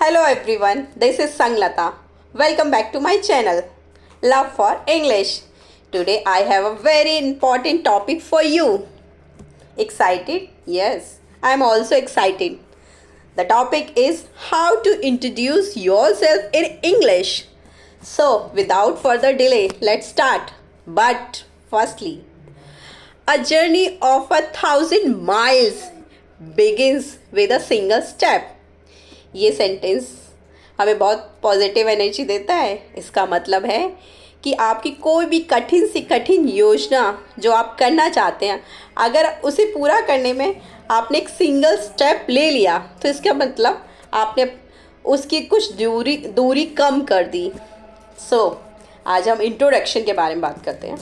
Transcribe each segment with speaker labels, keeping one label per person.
Speaker 1: Hello everyone, this is Sanglata. Welcome back to my channel, Love for English. Today I have a very important topic for you. Excited? Yes, I am also excited. The topic is how to introduce yourself in English. So, without further delay, let's start. But firstly, a journey of 1,000 miles begins with a single step. ये sentence हमें बहुत positive energy देता है। इसका मतलब है कि आपकी कोई भी कठिन से कठिन योजना जो आप करना चाहते हैं, अगर उसे पूरा करने में आपने एक सिंगल स्टेप ले लिया तो इसका मतलब आपने उसकी कुछ दूरी कम कर दी। आज हम इंट्रोडक्शन के बारे में बात करते हैं।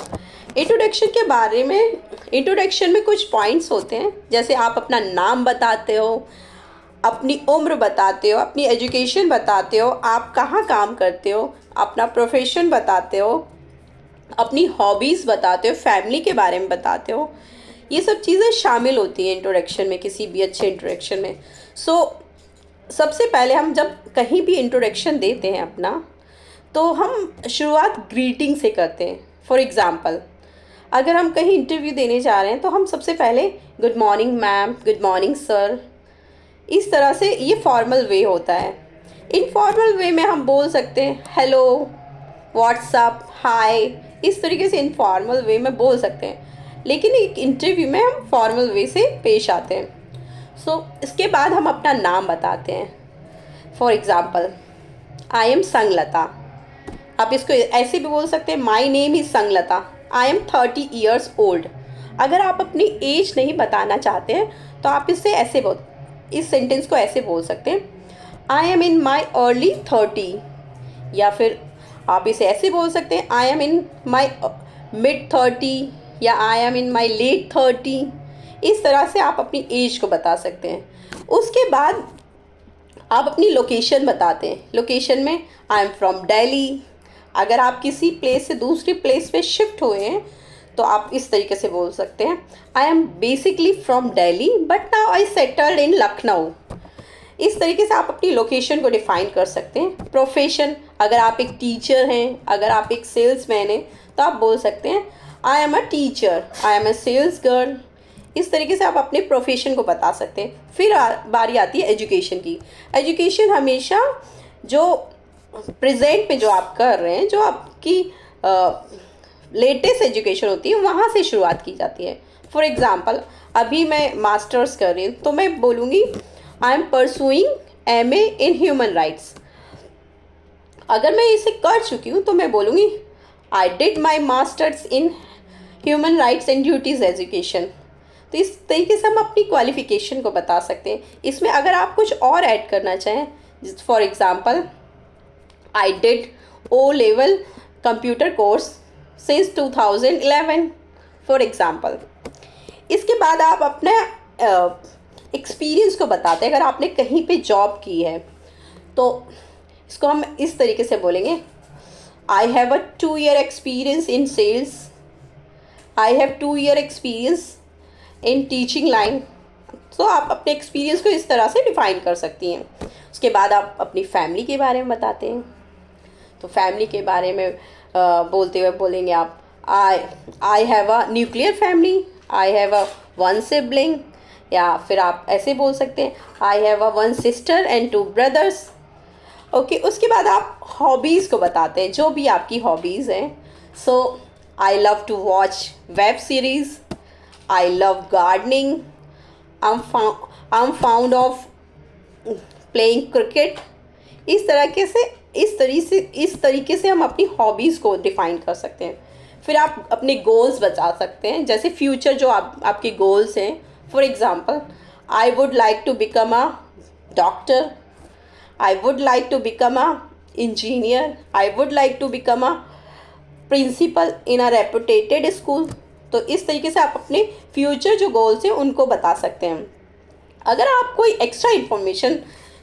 Speaker 1: इंट्रोडक्शन में कुछ पॉइंट्स होते हैं, जैसे आप अपना नाम बताते हो, अपनी उम्र बताते हो, अपनी एजुकेशन बताते हो, आप कहाँ काम करते हो, अपना प्रोफेशन बताते हो, अपनी हॉबीज़ बताते हो, फैमिली के बारे में बताते हो। ये सब चीज़ें शामिल होती हैं इंट्रोडक्शन में, किसी भी अच्छे इंट्रोडक्शन में। सबसे पहले हम जब कहीं भी इंट्रोडक्शन देते हैं अपना, तो हम शुरुआत ग्रीटिंग से करते हैं। फॉर एग्ज़ाम्पल, अगर हम कहीं इंटरव्यू देने जा रहे हैं तो हम सबसे पहले good morning ma'am, good morning sir, इस तरह से ये फॉर्मल वे होता है। इनफॉर्मल वे में हम बोल सकते हैं हेलो, व्हाट्सअप, हाय, इस तरीके से इनफॉर्मल वे में बोल सकते हैं। लेकिन एक इंटरव्यू में हम फॉर्मल वे से पेश आते हैं। इसके बाद हम अपना नाम बताते हैं। For example, I am Sanglata. आप इसको ऐसे भी बोल सकते हैं, my name is Sanglata, I am 30 years old। अगर आप अपनी एज नहीं बताना चाहते हैं तो आप इस सेंटेंस को ऐसे बोल सकते हैं, I M in my early 30। या फिर आप इसे ऐसे बोल सकते हैं, I M in my mid 30 या I am in my late 30। इस तरह से आप अपनी एज को बता सकते हैं। उसके बाद आप अपनी लोकेशन बताते हैं। लोकेशन में आई एम फ्रॉम दिल्ली। अगर आप किसी प्लेस से दूसरी प्लेस पे शिफ्ट हुए हैं तो आप इस तरीके से बोल सकते हैं, I am basically from Delhi but now I settled in Lucknow. इस तरीके से आप अपनी लोकेशन को डिफ़ाइन कर सकते हैं। प्रोफेशन, अगर आप एक टीचर हैं, अगर आप एक सेल्समैन हैं, तो आप बोल सकते हैं I am a teacher, I am a sales girl. इस तरीके से आप अपने प्रोफेशन को बता सकते हैं। फिर बारी आती है एजुकेशन की। एजुकेशन हमेशा जो प्रेजेंट में जो आप कर रहे हैं, जो आपकी लेटेस्ट एजुकेशन होती है, वहाँ से शुरुआत की जाती है। फॉर एग्ज़ाम्पल, अभी मैं मास्टर्स कर रही हूँ तो मैं बोलूँगी I am pursuing MA in human rights. अगर मैं इसे कर चुकी हूँ तो मैं बोलूँगी I did my masters in human rights and duties education. तो इस तरीके से हम अपनी क्वालिफ़िकेशन को बता सकते हैं। इसमें अगर आप कुछ और ऐड करना चाहें, for example, I did O level computer course since 2011 for example. इसके बाद आप अपने एक्सपीरियंस को बताते हैं। अगर आपने कहीं पे जॉब की है तो इसको हम इस तरीके से बोलेंगे, I have a 2-year experience in sales, I have 2-year experience in teaching line. तो आप अपने एक्सपीरियंस को इस तरह से डिफ़ाइन कर सकती हैं। उसके बाद आप अपनी फैमिली के बारे में बताते हैं। तो फैमिली के बारे में बोलते हुए बोलेंगे आप, आई have a nuclear family, I have a 1 sibling। या फिर आप ऐसे बोल सकते हैं, आई have a 1 sister and 2 brothers। Okay, उसके बाद आप हॉबीज़ को बताते हैं, जो भी आपकी हॉबीज़ हैं। I love to watch web series, I love gardening, I am found of playing cricket. इस तरीके से हम अपनी हॉबीज़ को डिफ़ाइन कर सकते हैं। फिर आप अपने गोल्स बता सकते हैं, जैसे फ्यूचर जो आपके गोल्स हैं। For example, I would like to become a doctor, I would like to become a engineer, I would like to become a principal in a reputed school. तो इस तरीके से आप अपने फ्यूचर जो गोल्स हैं उनको बता सकते हैं। अगर आप कोई एक्स्ट्रा इन्फॉर्मेशन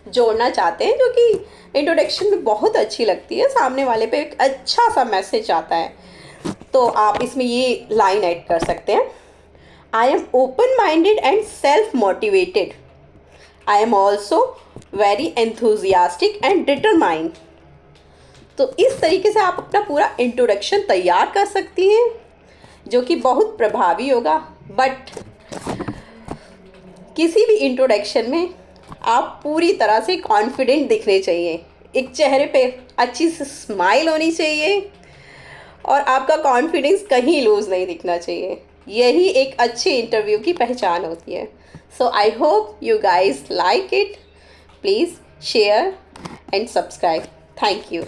Speaker 1: जोड़ना चाहते हैं जो कि इंट्रोडक्शन में बहुत अच्छी लगती है, सामने वाले पे एक अच्छा सा मैसेज आता है, तो आप इसमें ये लाइन ऐड कर सकते हैं, I am open minded and self motivated, I am also very enthusiastic and determined. तो इस तरीके से आप अपना पूरा इंट्रोडक्शन तैयार कर सकती हैं, जो कि बहुत प्रभावी होगा। बट किसी भी इंट्रोडक्शन में आप पूरी तरह से कॉन्फिडेंट दिखने चाहिए, एक चेहरे पे अच्छी सी स्माइल होनी चाहिए और आपका कॉन्फिडेंस कहीं लूज़ नहीं दिखना चाहिए। यही एक अच्छे इंटरव्यू की पहचान होती है। So I hope you guys like it. Please share and subscribe. Thank you.